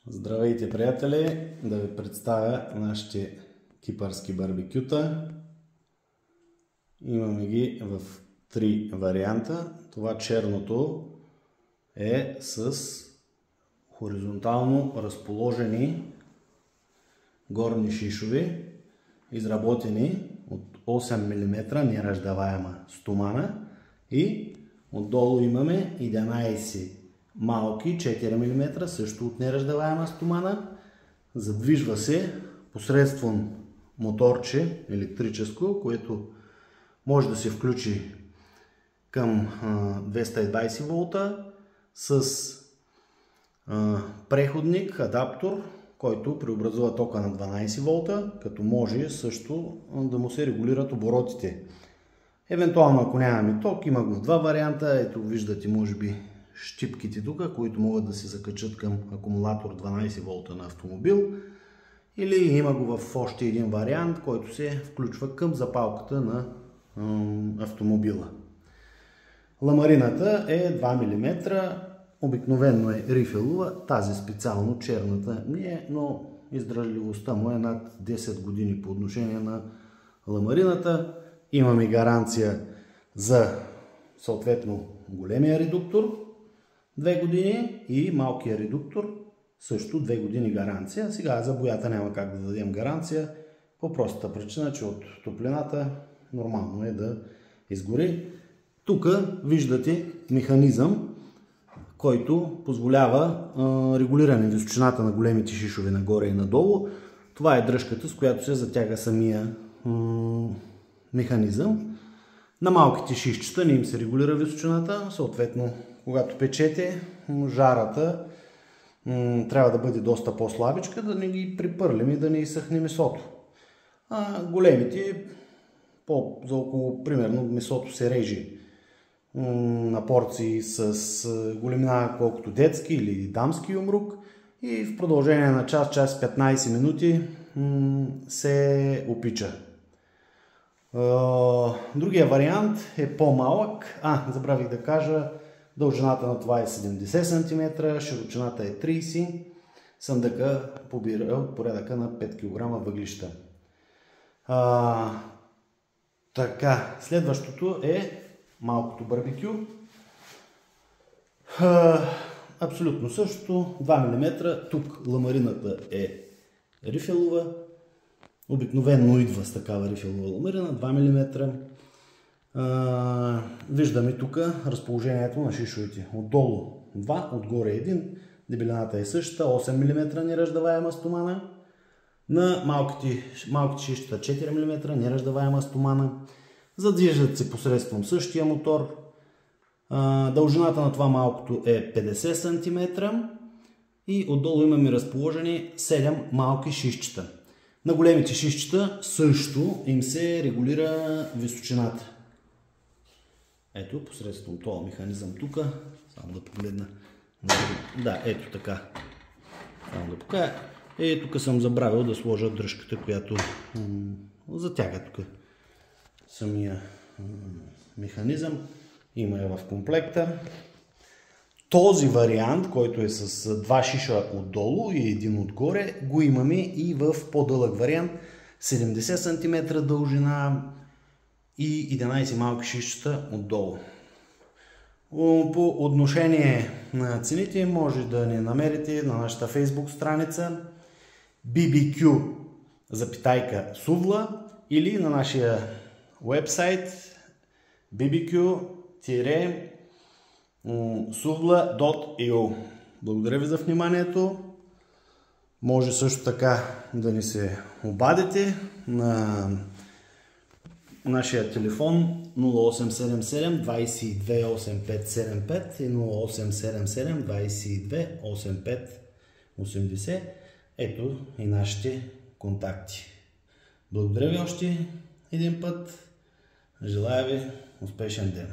Здравейте, приятели! Да ви представя нашите кипърски барбекюта. Имаме ги в 3 варианта. Това черното е с хоризонтално разположени горни шишови, изработени от 8 мм нераздаваема стомана, и отдолу имаме 11 малки 4 мм, също от нераздаваема стомана. Задвижва се посредством моторче електрическо, което може да се включи към 220 волта с преходник, адаптор, който преобразува тока на 12 волта, като може също да му се регулират оборотите. Евентуално, ако нямаме ток, има го в 2 варианта. Ето виждате, може би, щипките тук, които могат да се закачат към акумулатор 12 волта на автомобил. Или има го в още един вариант, който се включва към запалката на автомобила. Ламарината е 2 мм, обикновено е рифелова, тази специално черната не е, но издръжливостта му е над 10 години по отношение на ламарината. Имаме гаранция за съответно големия редуктор 2 години и малкия редуктор също 2 години гаранция. Сега за боята няма как да дадем гаранция, по простата причина, че от топлината нормално е да изгори. Тук виждате механизъм, който позволява регулиране височината на големите шишове нагоре и надолу. Това е дръжката, с която се затяга самия механизъм. На малките шишчета не им се регулира височината, съответно когато печете, жарата трябва да бъде доста по-слабичка, да не ги припърлим и да не изсъхне месото. А големите, за около, примерно, месото се режи на порции с големина колкото детски или дамски юмрук и в продължение на час 15 минути се опича. Другия вариант е по-малък. Забравих да кажа, дължината на това е 70 см, широчината е 30 см, съндъка побира от порядъка на 5 кг въглища. Така, следващото е малкото барбекю. Абсолютно същото, 2 мм. Тук ламарината е рифелова. Обикновено идва с такава рифелова ламарина, 2 мм. Виждаме тук разположението на шишовете. Отдолу 2, отгоре 1. Дебелината е същата, 8 мм нераздаваема стомана. На малките шишчета 4 мм нераздаваема стомана. Задвижват се посредством същия мотор. Дължината на това малкото е 50 см. И отдолу имаме разположени 7 малки шишчета. На големите шишчета също им се регулира височината. Ето, посредством този механизъм тук. Само да погледна. Да, ето така. Само да покажа. Тук съм забравил да сложа дръжката, която затяга тук самия механизъм. Има я в комплекта. Този вариант, който е с 2 шиша отдолу и 1 отгоре, го имаме и в по-дълъг вариант. 70 см дължина и 11 малки шишчета отдолу. По отношение на цените може да ни намерите на нашата Facebook страница BBQ Сувла или на нашия вебсайт bbq-suvla.eu. Благодаря ви за вниманието. Може също така да ни се обадите на нашия телефон 0877 22 8575 и 0877 22 85 80. Ето и нашите контакти. Благодаря ви още един път. Желая ви успешен ден!